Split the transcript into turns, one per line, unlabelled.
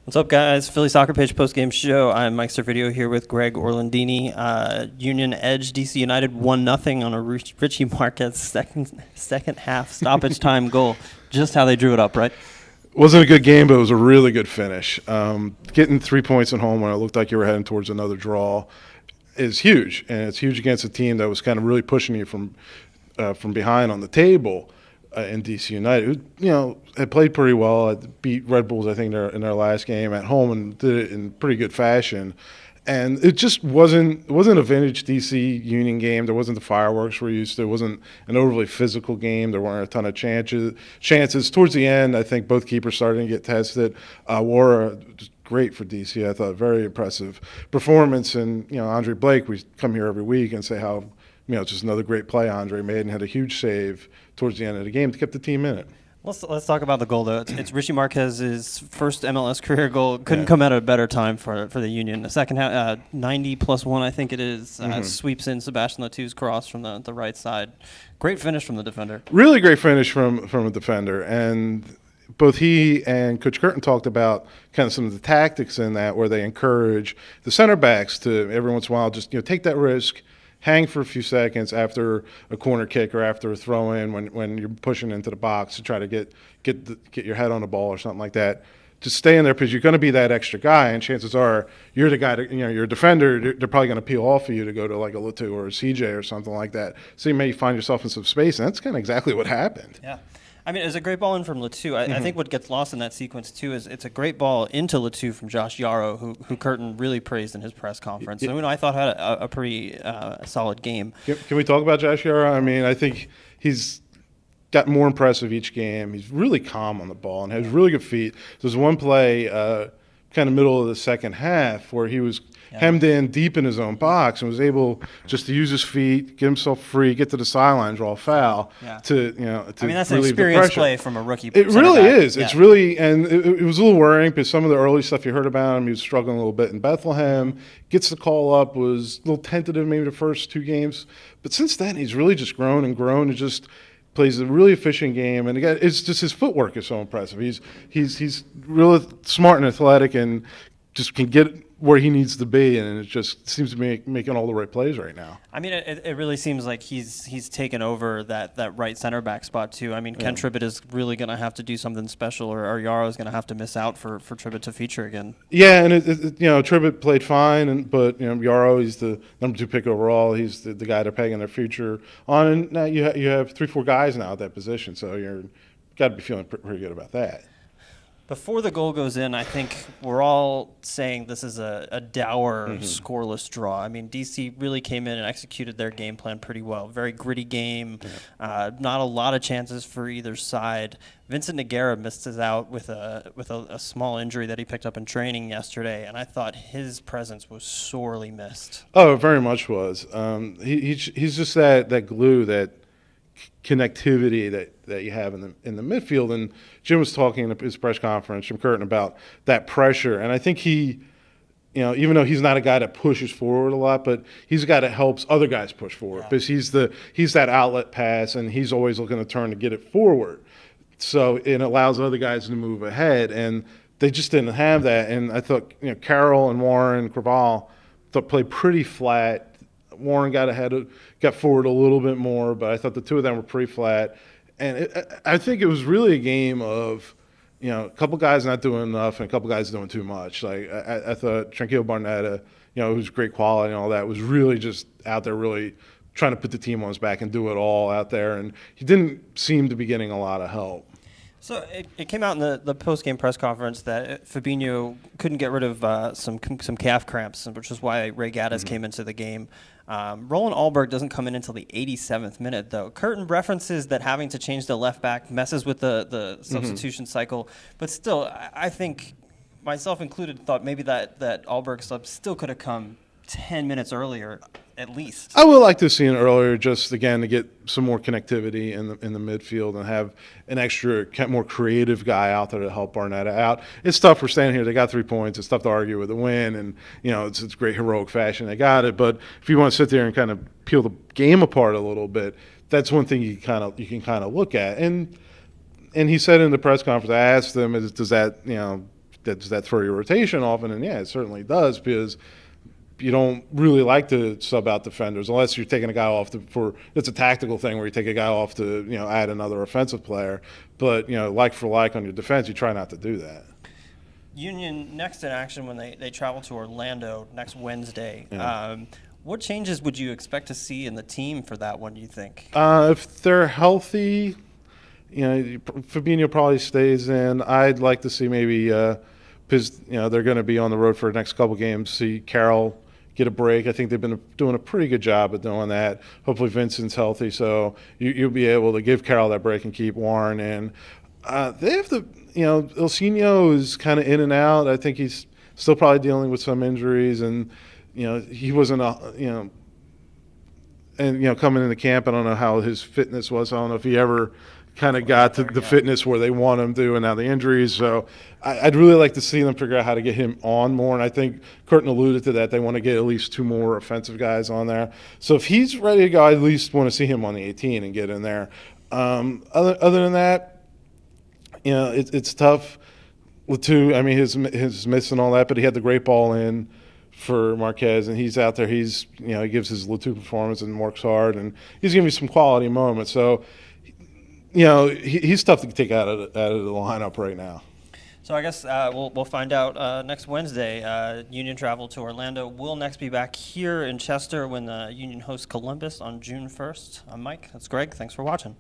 What's up, guys? Philly Soccer Page post-game show. I'm Mike Servideo here with Greg Orlandini. Union Edge, DC United 1-0 on a Richie Marquez second half stoppage time goal. Just how they drew it up, right?
Wasn't a good game, but it was a really good finish. Getting 3 points at home when it looked like you were heading towards another draw is huge, and it's huge against a team that was kind of really pushing you from behind on the table. In DC United, who had played pretty well, had beat Red Bulls, I think, in their last game at home, and did it in pretty good fashion. And it just wasn't a vintage DC Union game. There wasn't the fireworks we're used to. It wasn't an overly physical game. There weren't a ton of chances. Towards the end, I think both keepers started to get tested. Wara, just great for DC. I thought very impressive performance. And Andre Blake, we come here every week and say how just another great play Andre made, and had a huge save towards the end of the game to keep the team in it.
Let's talk about the goal, though. It's Richie Marquez's first MLS career goal. Couldn't come at a better time for the Union. The second half, 90+1, I think it is, sweeps in Sebastian Latu's cross from the right side. Great finish from the defender.
Really great finish from a defender. And both he and Coach Curtin talked about kind of some of the tactics in that, where they encourage the center backs to every once in a while just take that risk, hang for a few seconds after a corner kick or after a throw in when you're pushing into the box to try to get your head on the ball or something like that. Just stay in there because you're going to be that extra guy, and chances are you're the guy that, you're a defender. They're probably going to peel off of you to go to like a Latu or a CJ or something like that. So you may find yourself in some space, and that's kind of exactly what happened.
Yeah. I mean, it was a great ball in from Latu. I think what gets lost in that sequence, too, is it's a great ball into Latu from Josh Yarrow, who Curtin really praised in his press conference. And I thought had a pretty solid game.
Can we talk about Josh Yarrow? I mean, I think he's got more impressive each game. He's really calm on the ball and has really good feet. There's one play kind of middle of the second half where he was hemmed in deep in his own box and was able just to use his feet, get himself free, get to the sideline, draw a foul to
I mean, that's an
relieve the
experienced
pressure.
play from a rookie.
It really
back.
is.
Yeah.
It's really, and it was a little worrying because some of the early stuff you heard about him, he was struggling a little bit in Bethlehem. Gets the call up, was a little tentative maybe the first two games, but since then he's really just grown and just plays a really efficient game, and again, it's just his footwork is so impressive. He's really smart and athletic, and just can get where he needs to be, and it just seems to be making all the right plays right now.
I mean, it really seems like he's taken over that right center back spot too. I mean, Ken Tribbett is really going to have to do something special, or Yarrow is going to have to miss out for Tribbett to feature again.
Yeah, and Tribbett played fine, but Yarrow, he's the number 2 pick overall. He's the guy they're pegging their future on, and now you have 3-4 guys now at that position, so you're got to be feeling pretty good about that.
Before the goal goes in, I think we're all saying this is a dour, scoreless draw. I mean, DC really came in and executed their game plan pretty well. Very gritty game, not a lot of chances for either side. Vincent Nogueira misses out with a small injury that he picked up in training yesterday, and I thought his presence was sorely missed.
Oh, it very much was. He's just that glue, that connectivity that you have in the midfield. And Jim was talking in his press conference, Jim Curtin, about that pressure. And I think he, even though he's not a guy that pushes forward a lot, but he's a guy that helps other guys push forward because he's that outlet pass, and he's always looking to turn to get it forward. So it allows other guys to move ahead, and they just didn't have that. And I thought Carroll and Warren Craval played pretty flat. Warren got forward a little bit more, but I thought the two of them were pretty flat. And I think it was really a game of, a couple guys not doing enough and a couple guys doing too much. Like I thought Tranquillo Barnetta, who's great quality and all that, was really just out there really trying to put the team on his back and do it all out there. And he didn't seem to be getting a lot of help.
So it came out in the post-game press conference that Fabinho couldn't get rid of some calf cramps, which is why Ray Gaddis came into the game. Roland Alberg doesn't come in until the 87th minute, though. Curtin references that having to change the left back messes with the substitution cycle, but still, I think, myself included, thought maybe that Alberg sub still could have come 10 minutes earlier, at least.
I would like to see it earlier, just again to get some more connectivity in the midfield and have an extra more creative guy out there to help Barnetta out. It's tough for standing here. They got 3 points. It's tough to argue with the win, and it's great heroic fashion. They got it, but if you want to sit there and kind of peel the game apart a little bit, that's one thing you can kind of look at. And he said in the press conference, I asked him, does that does that throw your rotation off? And yeah, it certainly does, because you don't really like to sub out defenders unless you're taking a guy off for it's a tactical thing where you take a guy off to add another offensive player. But like for like on your defense, you try not to do that.
Union next in action when they travel to Orlando next Wednesday.
Yeah.
What changes would you expect to see in the team for that one, do you think?
If they're healthy, Fabinho probably stays in. I'd like to see maybe because they're going to be on the road for the next couple games. See Carroll get a break. I think they've been doing a pretty good job of doing that. Hopefully Vincent's healthy, so you'll be able to give Carroll that break and keep Warren in. They have the Ilsinho is kind of in and out. I think he's still probably dealing with some injuries, and he wasn't and coming into camp, I don't know how his fitness was. I don't know if he ever kind of got to the fitness where they want him to, and now the injuries. So I'd really like to see them figure out how to get him on more. And I think Curtin alluded to that. They want to get at least 2 more offensive guys on there. So if he's ready to go, I at least want to see him on the 18 and get in there. Other than that, it's tough. Latu, I mean, his miss and all that, but he had the great ball in for Marquez, and he's out there. He gives his Latu performance and works hard, and he's giving me some quality moments. So, he's tough to take out of the lineup right now.
So I guess we'll find out next Wednesday. Union travel to Orlando. We'll next be back here in Chester when the Union hosts Columbus on June 1st. I'm Mike. That's Greg. Thanks for watching.